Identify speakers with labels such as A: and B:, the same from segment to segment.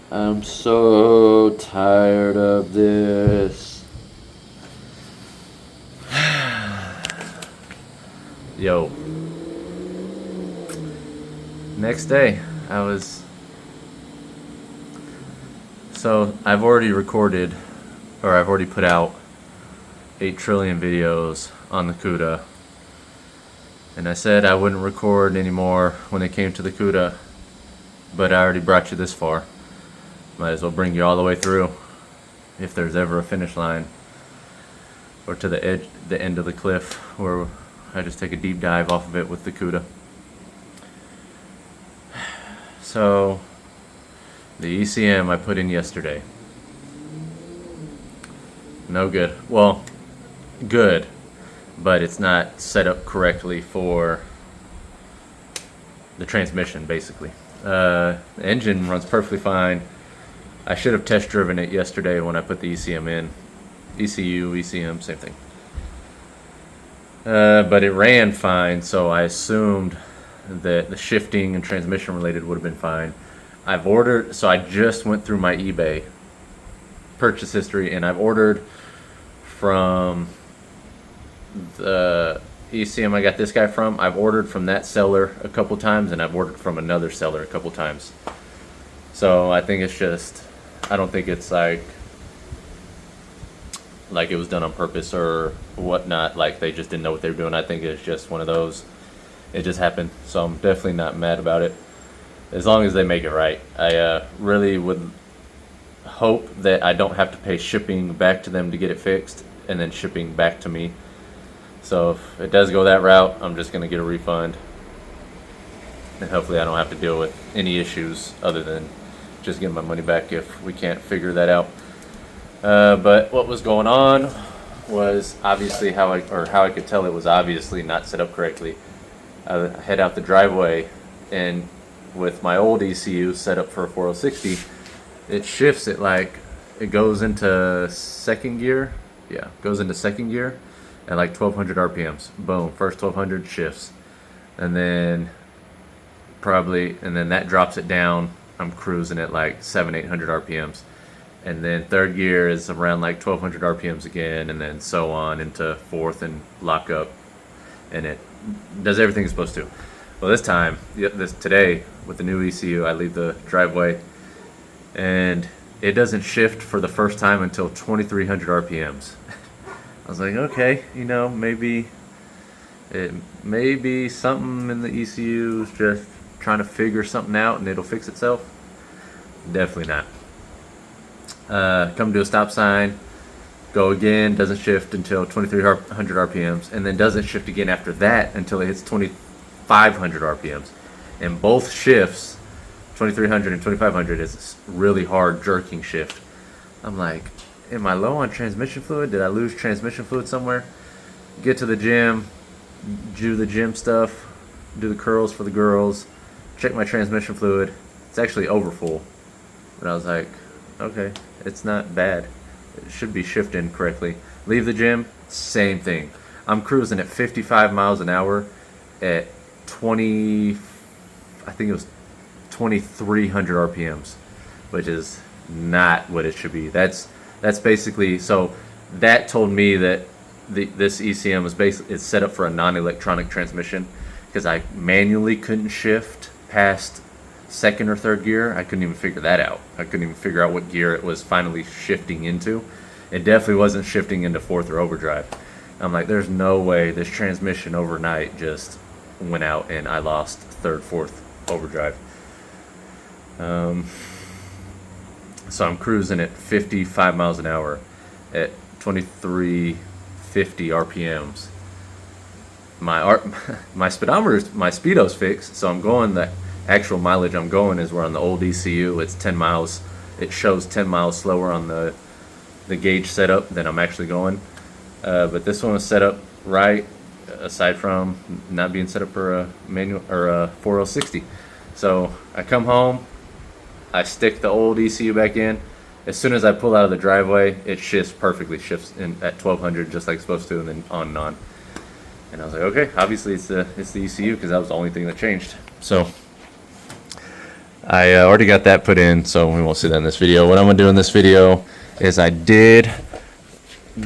A: I'm so tired of this.
B: Yo. Next day, I've already recorded, or I've already put out 8 trillion videos on the Cuda. And I said I wouldn't record anymore when it came to the Cuda, but I already brought you this far. Might as well bring you all the way through, if there's ever a finish line, or to the end of the cliff, where I just take a deep dive off of it with the Cuda. So, the ECM I put in yesterday. No good. Well, good, but it's not set up correctly for the transmission, basically. The engine runs perfectly fine. I should have test driven it yesterday when I put the ECM in. ECU, ECM, same thing. But it ran fine, so I assumed that the shifting and transmission related would have been fine. So I just went through my eBay purchase history, and I've ordered from the ECM I got this guy from. I've ordered from that seller a couple times, and I've ordered from another seller a couple times. So I think it's just, I don't think it's like it was done on purpose or whatnot, like they just didn't know what they were doing. I think it's just one of those, it just happened. So I'm definitely not mad about it, as long as they make it right. I really would hope that I don't have to pay shipping back to them to get it fixed, and then shipping back to me. So if it does go that route, I'm just going to get a refund, and hopefully I don't have to deal with any issues other than just getting my money back if we can't figure that out. But what was going on was obviously how I could tell it was obviously not set up correctly. I head out the driveway, and with my old ECU set up for a 4060, it shifts it it goes into second gear. Yeah, goes into second gear at like 1200 RPMs. Boom, first 1200 shifts, and then that drops it down. I'm cruising at like 700-800 RPMs. And then third gear is around like 1200 RPMs again, and then so on into fourth and lock up, and it does everything it's supposed to. Well, today with the new ECU, I leave the driveway, and it doesn't shift for the first time until 2300 RPMs. I was like, okay, maybe something in the ECU is just trying to figure something out, and it'll fix itself. Definitely not. Come to a stop sign, go again, doesn't shift until 2300 RPMs, and then doesn't shift again after that until it hits 2500 RPMs. And both shifts, 2300 and 2500, is a really hard jerking shift. I'm like, am I low on transmission fluid? Did I lose transmission fluid somewhere? Get to the gym, do the gym stuff, do the curls for the girls, check my transmission fluid. It's actually over full. But I was like, okay, it's not bad. It should be shifting correctly. Leave the gym, same thing. I'm cruising at 55 miles an hour at 2300 RPMs, which is not what it should be. That's basically, so that told me that this ECM is set up for a non-electronic transmission, because I manually couldn't shift past second or third gear. I couldn't even figure that out. I couldn't even figure out what gear it was finally shifting into. It definitely wasn't shifting into fourth or overdrive. I'm like, there's no way this transmission overnight just went out and I lost third, fourth overdrive. So I'm cruising at 55 miles an hour at 2350 RPMs. My speedo's fixed, so I'm going, the actual mileage I'm going is where on the old ECU it's 10 miles. It shows 10 miles slower on the gauge setup than I'm actually going. But this one was set up right, aside from not being set up for a manual or a 4060. So I come home, I stick the old ECU back in. As soon as I pull out of the driveway, it shifts in at 1200 just like it's supposed to, and then on and on. And I was like, okay, obviously it's the ECU, because that was the only thing that changed. So I already got that put in, so we won't see that in this video. What I'm gonna do in this video is I did,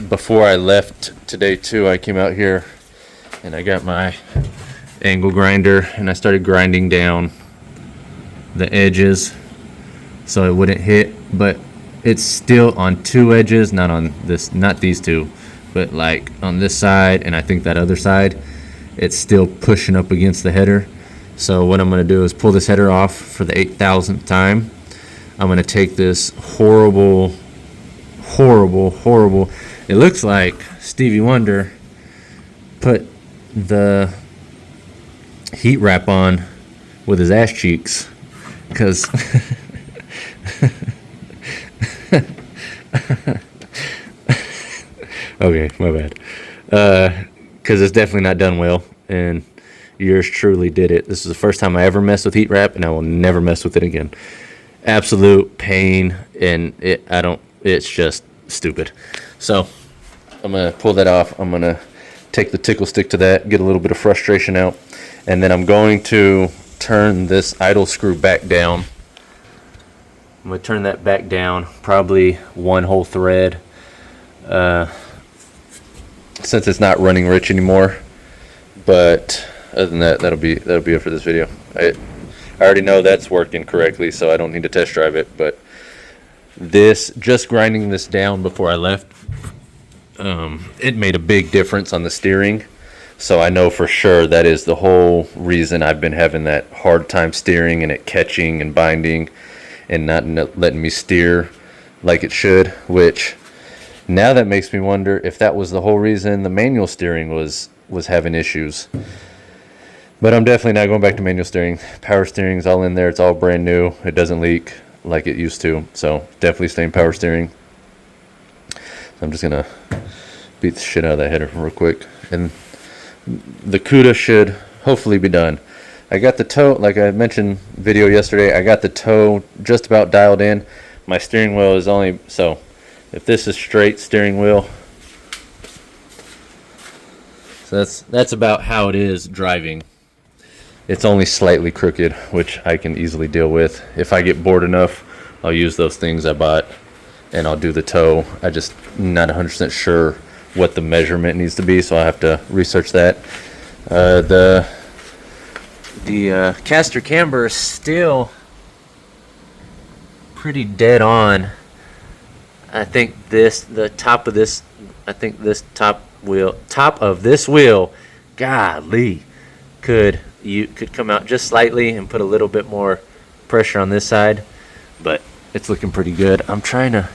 B: before I left today too, I came out here and I got my angle grinder and I started grinding down the edges so it wouldn't hit, but it's still on two edges, not on this, not these two, but like on this side and I think that other side, it's still pushing up against the header. So what I'm going to do is pull this header off for the 8,000th time. I'm going to take this horrible, it looks like Stevie Wonder put the heat wrap on with his ass cheeks, because okay, my bad, because it's definitely not done well, and yours truly did it. This is the first time I ever messed with heat wrap, and I will never mess with it again. Absolute pain, and it's just stupid. So I'm gonna pull that off. I'm gonna take the tickle stick to that, get a little bit of frustration out, and then I'm going to turn this idle screw back down. I'm gonna turn that back down, probably one whole thread, since it's not running rich anymore. But other than that, that'll be it for this video. I already know that's working correctly, so I don't need to test drive it. But this, just grinding this down before I left, it made a big difference on the steering. So I know for sure that is the whole reason I've been having that hard time steering and it catching and binding and not letting me steer like it should. Which now that makes me wonder if that was the whole reason the manual steering was having issues. But I'm definitely not going back to manual steering. Power steering's all in there. It's all brand new. It doesn't leak like it used to. So definitely staying power steering. So I'm just going to beat the shit out of that header real quick. And the Cuda should hopefully be done. I got the toe, like I mentioned video yesterday, I got the toe just about dialed in. My steering wheel is only, so if this is straight steering wheel, so that's about how it is driving. It's only slightly crooked, which I can easily deal with. If I get bored enough, I'll use those things I bought and I'll do the toe. I just not 100% sure what the measurement needs to be, so I have to research that. The caster camber is still pretty dead on. I think the top of this top of this wheel, golly, could come out just slightly and put a little bit more pressure on this side, but it's looking pretty good. I'm trying to,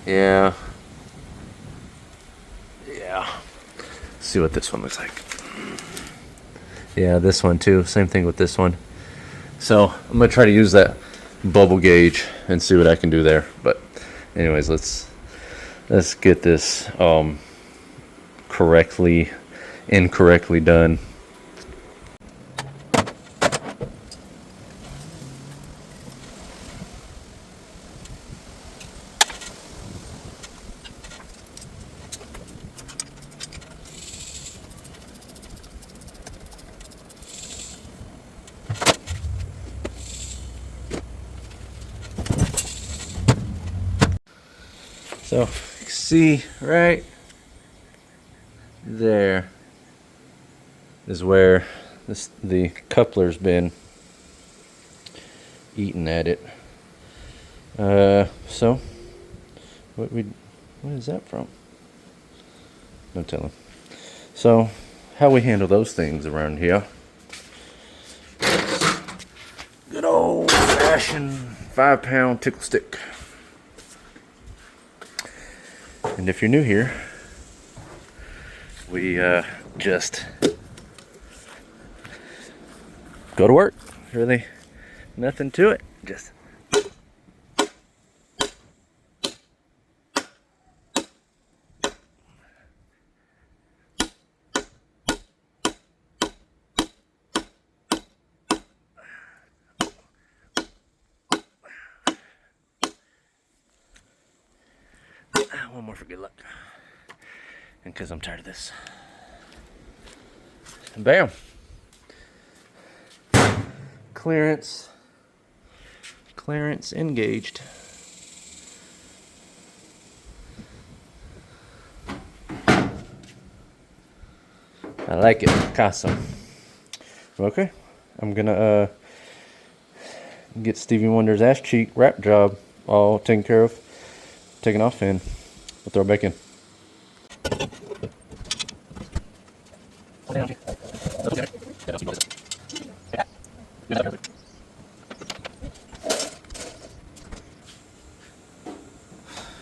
B: yeah, see what this one looks like. Yeah, this one too, same thing with this one. So I'm gonna try to use that bubble gauge and see what I can do there. But anyways, let's get this incorrectly done. So you can see right there is where the coupler's been eating at it. So what is that from? No telling. So how we handle those things around here? Good old fashioned 5-pound tickle stick. And if you're new here, we just go to work. Really nothing to it. Just one more for good luck. And because I'm tired of this. And bam.
A: clearance engaged. I like it, Picasso. Okay, I'm gonna get Stevie Wonder's ass cheek wrap job all taken care of, taken off, and we'll throw it back in.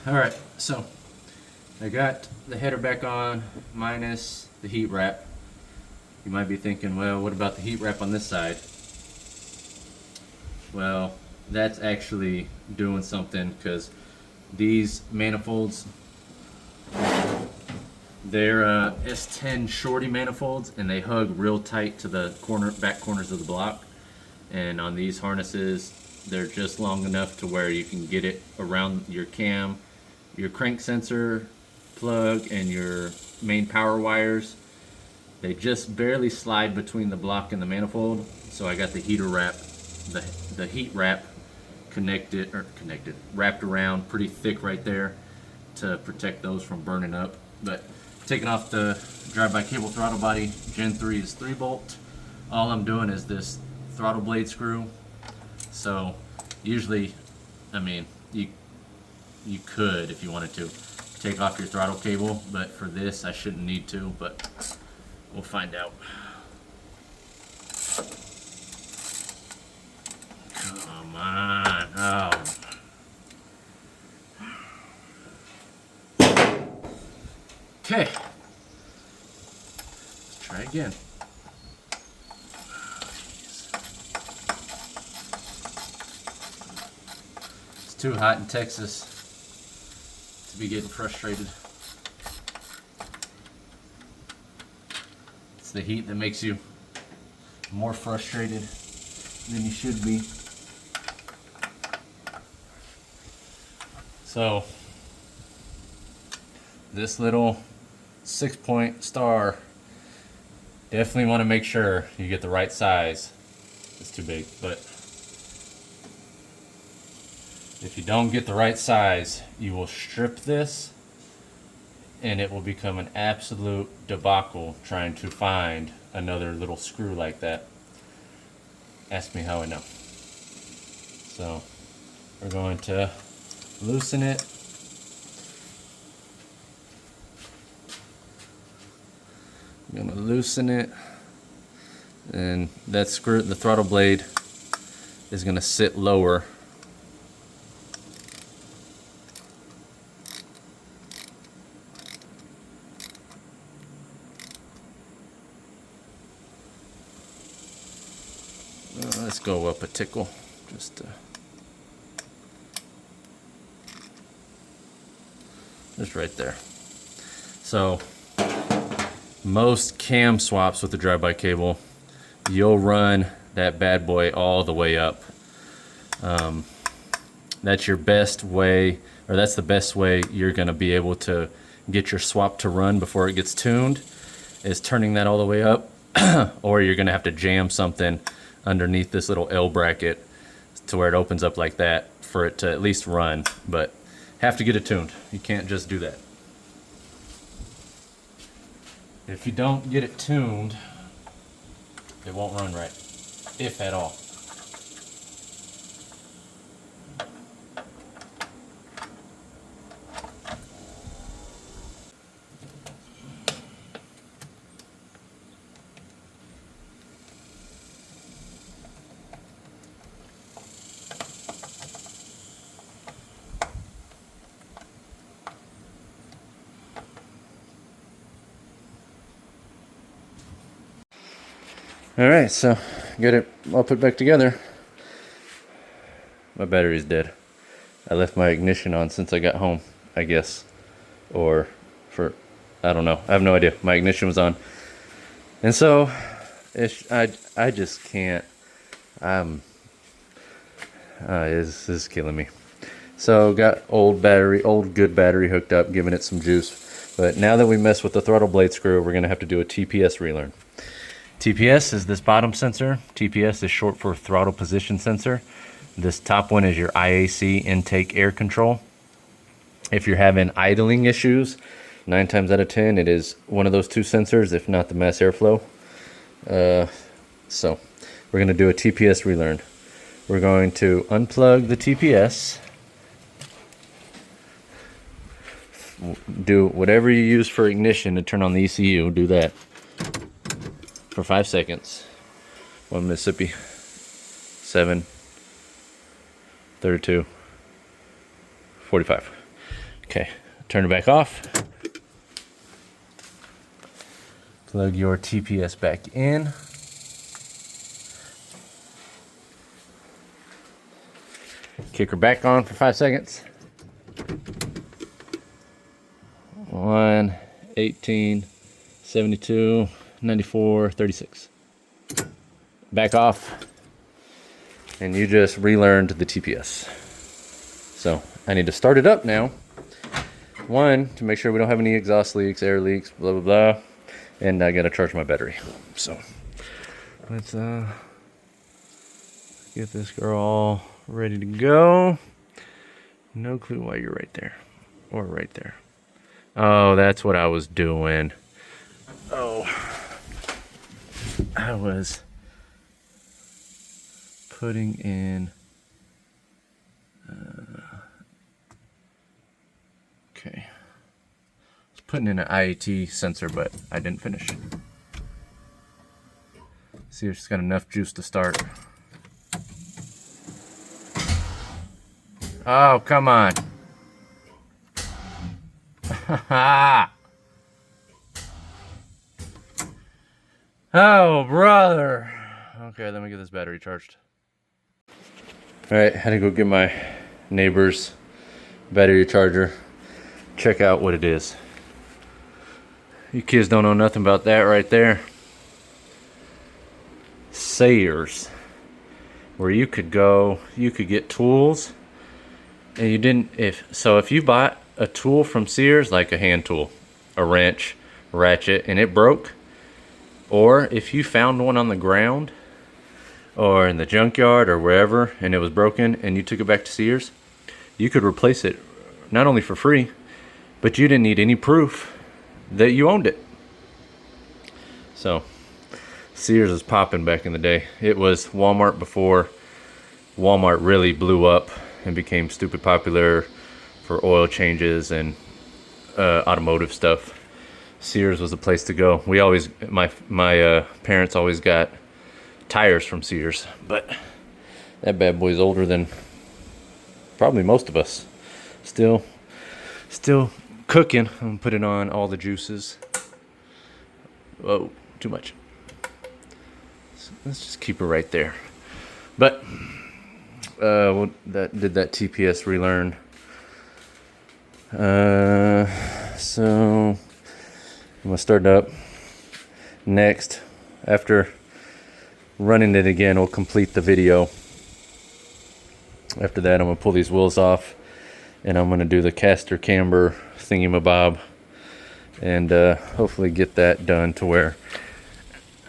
A: Alright, so I got the header back on minus the heat wrap. You might be thinking, well, what about the heat wrap on this side? Well, that's actually doing something, because these manifolds, they're S10 shorty manifolds, and they hug real tight to the back corners of the block. And on these harnesses, they're just long enough to where you can get it around your cam, your crank sensor plug, and your main power wires. They just barely slide between the block and the manifold. So I got the heater wrap, the heat wrap wrapped around pretty thick right there to protect those from burning up. But taking off the drive-by cable throttle body, Gen 3 is 3-bolt. All I'm doing is this throttle blade screw. So usually, I mean, you could, if you wanted to, take off your throttle cable, but for this I shouldn't need to, but we'll find out. Come on. Oh. Okay. Let's try again. It's too hot in Texas to be getting frustrated. It's the heat that makes you more frustrated than you should be. So this little 6-point star, definitely want to make sure you get the right size. It's too big, but if you don't get the right size, you will strip this and it will become an absolute debacle trying to find another little screw like that. Ask me how I know. So we're going to loosen it. I'm going to loosen it, and that screw, the throttle blade, is going to sit lower. Let's go up a tickle, just right there. So most cam swaps with the drive-by cable, you'll run that bad boy all the way up. That's your best way, or that's the best way you're going to be able to get your swap to run before it gets tuned, is turning that all the way up. Or you're going to have to jam something underneath this little L bracket to where it opens up like that for it to at least run, but have to get it tuned. You can't just do that. If you don't get it tuned, it won't run right, if at all. Alright, so get it all put back together. My battery's dead. I left my ignition on since I got home, I guess. Or I don't know. I have no idea. My ignition was on. And so, I just can't. This is killing me. So, got old good battery hooked up, giving it some juice. But now that we mess with the throttle blade screw, we're going to have to do a TPS relearn. TPS is this bottom sensor. TPS is short for throttle position sensor. This top one is your IAC, intake air control. If you're having idling issues, 9 times out of 10 it is one of those two sensors, if not the mass airflow. So we're going to do a TPS relearn. We're going to unplug the TPS, do whatever you use for ignition to turn on the ECU, do that for 5 seconds. 1 Mississippi, 7, 32, 45. Okay, turn it back off. Plug your TPS back in. Kick her back on for 5 seconds. 1, 18, 72, 94, 36. Back off. And you just relearned the TPS. So I need to start it up now. 1, to make sure we don't have any exhaust leaks, air leaks, blah, blah, blah. And I gotta charge my battery. So let's get this girl all ready to go. No clue why you're right there. Or right there. Oh, that's what I was doing. Oh. I was putting in okay. I was putting in an IAT sensor, but I didn't finish. See if it's got enough juice to start. Oh, come on. Oh, brother. Okay, let me get this battery charged. Alright, had to go get my neighbor's battery charger. Check out what it is. You kids don't know nothing about that right there. Sayers. Where you could go, you could get tools. And you didn't, if you bought a tool from Sears, like a hand tool, a wrench, ratchet, and it broke, or if you found one on the ground or in the junkyard or wherever and it was broken and you took it back to Sears, you could replace it not only for free, but you didn't need any proof that you owned it. So Sears was popping back in the day. It was Walmart before Walmart really blew up and became stupid popular for oil changes and automotive stuff. Sears was the place to go. We always, my parents always got tires from Sears, but that bad boy's older than probably most of us. Still cooking. I'm gonna put it on all the juices. Whoa, too much. So let's just keep it right there. But did that TPS relearn. So I'm gonna start it up. Next, after running it again, we'll complete the video. After that, I'm gonna pull these wheels off and I'm gonna do the caster camber thingamabob and hopefully get that done to where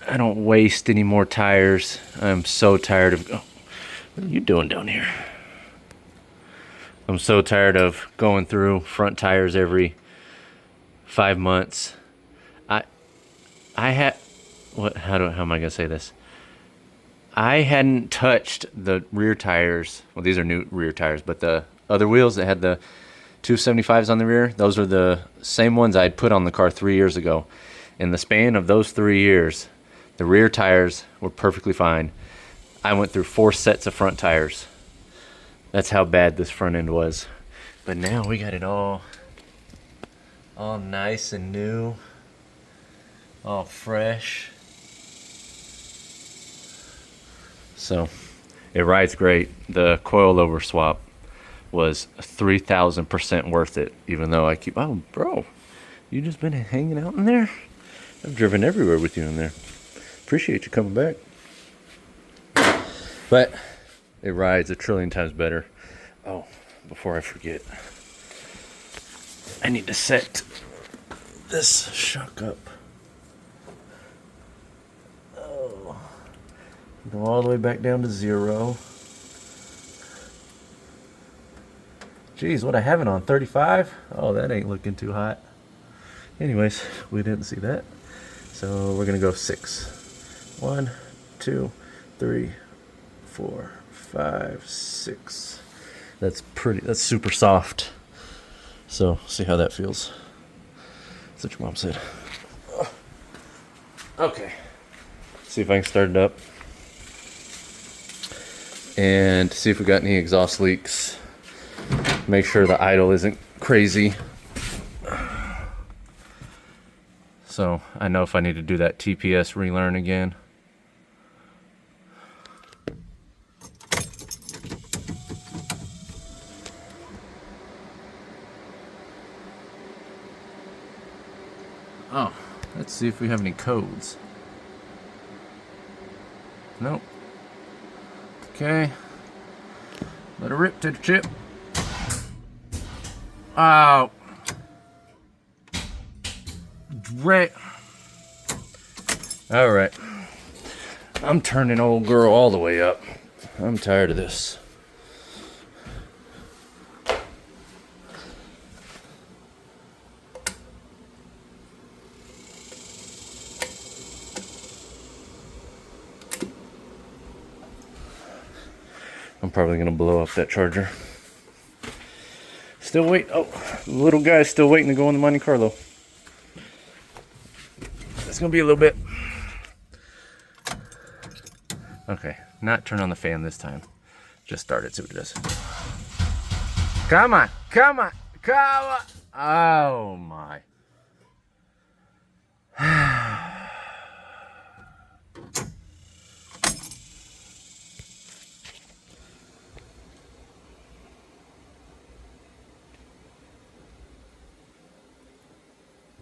A: I don't waste any more tires. I'm so tired of, oh, what are you doing down here? I'm so tired of going through front tires every 5 months. How am I gonna say this? I hadn't touched the rear tires. Well, these are new rear tires, but the other wheels that had the 275s on the rear, those are the same ones I'd put on the car 3 years ago. In the span of those 3 years, the rear tires were perfectly fine. I went through 4 sets of front tires. That's how bad this front end was. But now we got it all nice and new, all fresh. So it rides great. The coilover swap was 3,000% worth it, even though I keep, oh bro, you just been hanging out in there? I've driven everywhere with you in there. Appreciate you coming back. But it rides a trillion times better. Oh, before I forget, I need to set this shuck up. Go all the way back down to 0. Geez, what I have it on, 35? Oh, that ain't looking too hot. Anyways, we didn't see that. So we're gonna go 6. 1, 2, 3, 4, 5, 6. That's super soft. So see how that feels. That's what your mom said. Okay. See if I can start it up. And see if we got any exhaust leaks. Make sure the idle isn't crazy. So I know if I need to do that TPS relearn again. Oh, let's see if we have any codes. Nope. Okay. Let it rip to the chip. Oh. Right. All right. I'm turning old girl all the way up. I'm tired of this. I'm probably gonna blow up that charger. Still wait. Oh, the little guy's still waiting to go in the Monte Carlo. It's gonna be a little bit. Okay, not turn on the fan this time. Just start it, see what it does. Come on, come on, come on. Oh my.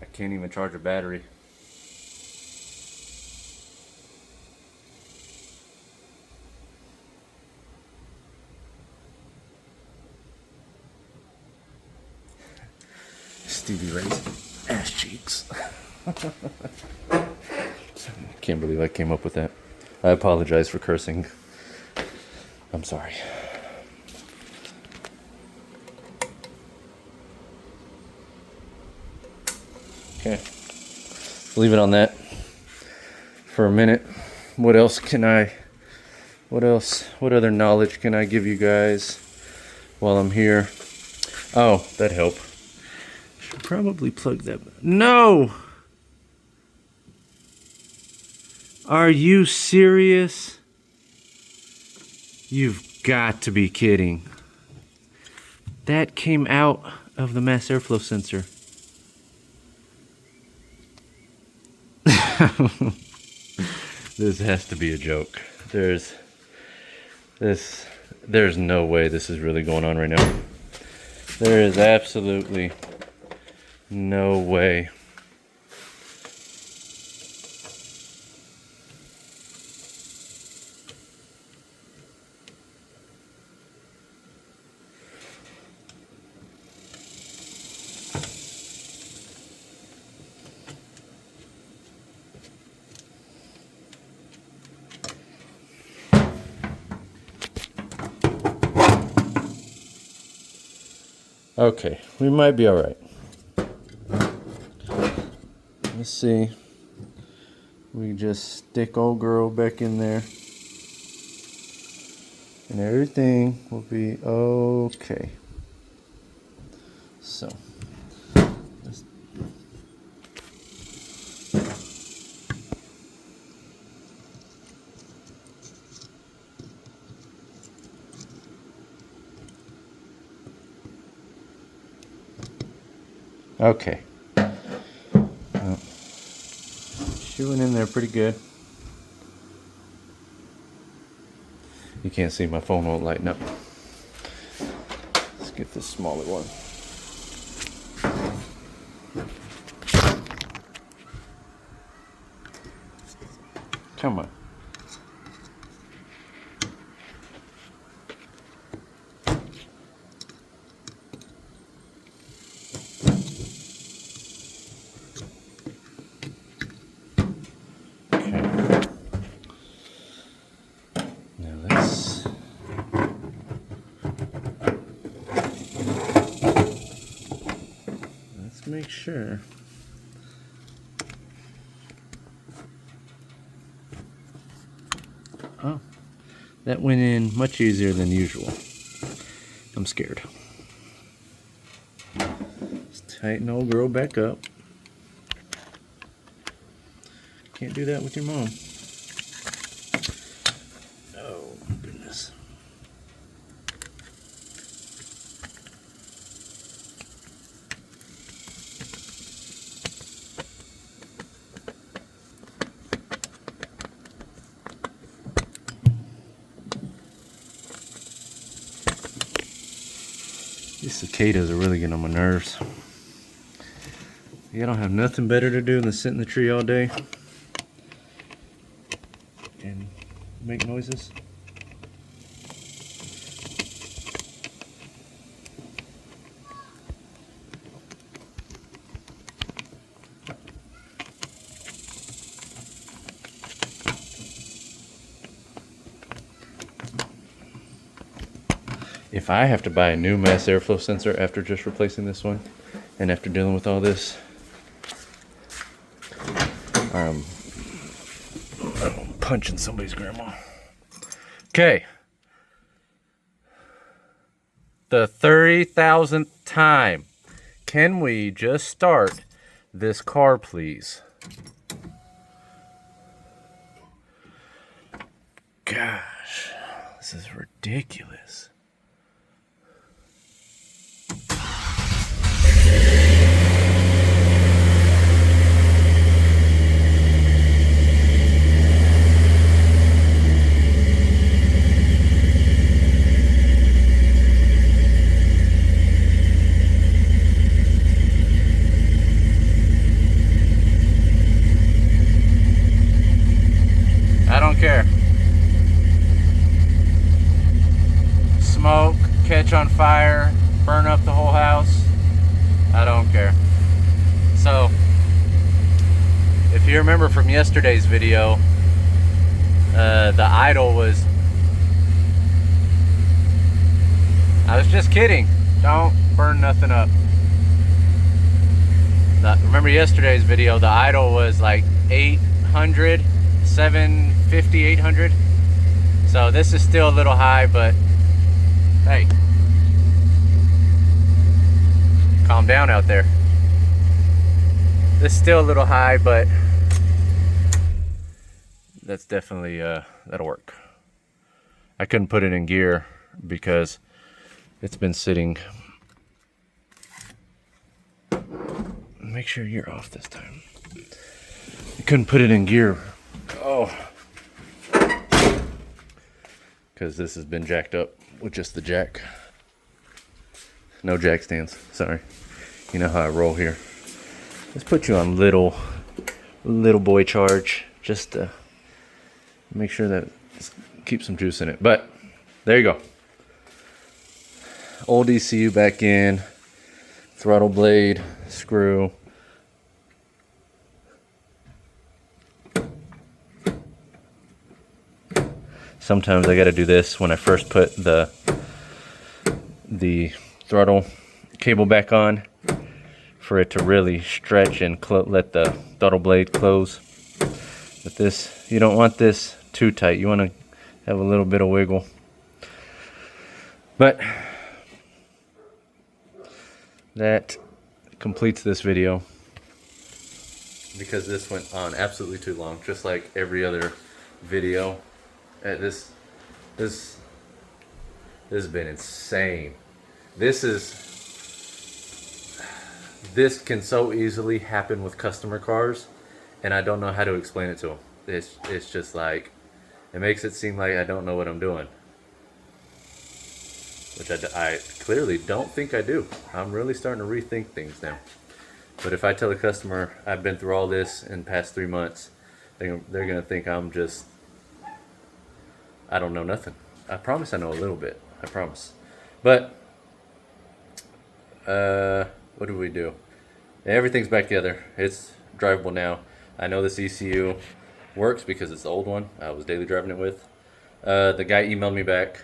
A: I can't even charge a battery. Stevie Ray's ass cheeks. Can't believe I came up with that. I apologize for cursing. I'm sorry. Okay. Leave it on that for a minute. What other knowledge can I give you guys while I'm here? Oh, that helped. Should probably plug that. No! Are you serious? You've got to be kidding. That came out of the mass airflow sensor. This has to be a joke. There's no way this is really going on right now. There is absolutely no way. Okay, we might be all right. Let's see. We just stick old girl back in there, and everything will be okay. So, okay. Chewing in there pretty good. You can't see, my phone won't lighten up. Let's get this smaller one. Come on. make sure. Oh, that went in much easier than usual. I'm scared. Let's tighten old girl back up. Can't do that with your mom. Oh, goodness. These cicadas are really getting on my nerves. You don't have nothing better to do than sit in the tree all day and make noises. If I have to buy a new mass airflow sensor after just replacing this one, and after dealing with all this, I'm punching somebody's grandma. Okay. The 30,000th time. Can we just start this car, please? Gosh, this is ridiculous. I don't care. Smoke, catch on fire, burn up the whole house. I don't care. So, if you remember from yesterday's video, the idle was... I was just kidding. Don't burn nothing up. Remember yesterday's video, the idle was like 800, 750, 800. So this is still a little high, but hey, calm down out there. This is still a little high, but that's definitely, that'll work. I couldn't put it in gear because it's been sitting. Make sure you're off this time. I couldn't put it in gear. Oh. Because this has been jacked up with just the jack. No jack stands, sorry. You know how I roll here. Let's put you on little boy charge just to make sure that keep some juice in it. But there you go. Old ECU back in, throttle blade, screw. Sometimes I got to do this when I first put the throttle cable back on for it to really stretch and let the throttle blade close. But this, you don't want this too tight. You want to have a little bit of wiggle. But that completes this video because this went on absolutely too long, just like every other video. This has been insane. This can so easily happen with customer cars, and I don't know how to explain it to them. It's just like, it makes it seem like I don't know what I'm doing, which I clearly don't think I do. I'm really starting to rethink things now. But if I tell a customer I've been through all this in the past 3 months, they're gonna think I'm just, I don't know nothing. I promise I know a little bit. I promise. But what do we do? Everything's back together. It's drivable now. I know this ECU works because it's the old one I was daily driving it with. The guy emailed me back.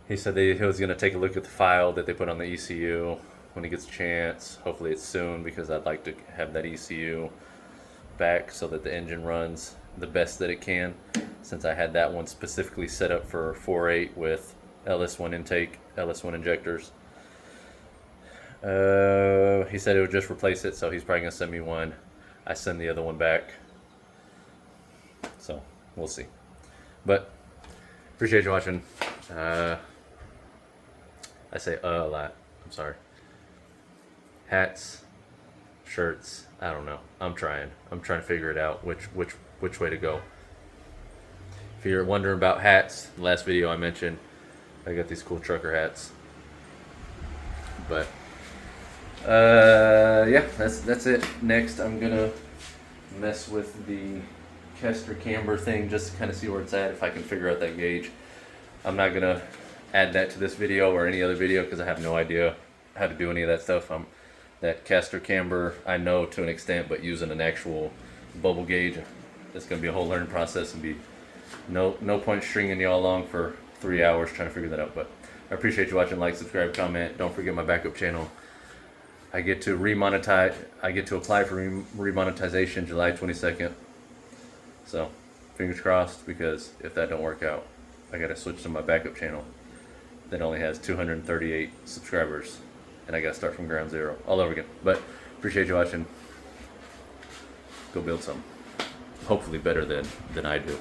A: He said he was going to take a look at the file that they put on the ECU,
B: when he gets a chance. Hopefully it's soon, because I'd like to have that ECU back so that the engine runs the best that it can, since I had that one specifically set up for 4.8 with LS1 intake, LS1 injectors. He said it would just replace it, so he's probably gonna send me one. I send the other one back, so we'll see. But appreciate you watching. I say a lot. I'm sorry. Hats, shirts. I don't know. I'm trying to figure it out which way to go. If you're wondering about hats, the last video I mentioned, I got these cool trucker hats. But yeah, that's it. Next, I'm gonna mess with the Kester camber thing just to kind of see where it's at, if I can figure out that gauge. I'm not gonna add that to this video or any other video because I have no idea how to do any of that stuff. That Kester camber I know to an extent, but using an actual bubble gauge, it's gonna be a whole learning process, and be no point stringing y'all along for 3 hours trying to figure that out. But I appreciate you watching. Like, subscribe, comment. Don't forget my backup channel. I get to apply for remonetization July 22nd. So fingers crossed, because if that don't work out, I gotta switch to my backup channel that only has 238 subscribers, and I gotta start from ground zero all over again. But appreciate you watching. Go build something, hopefully better than I do.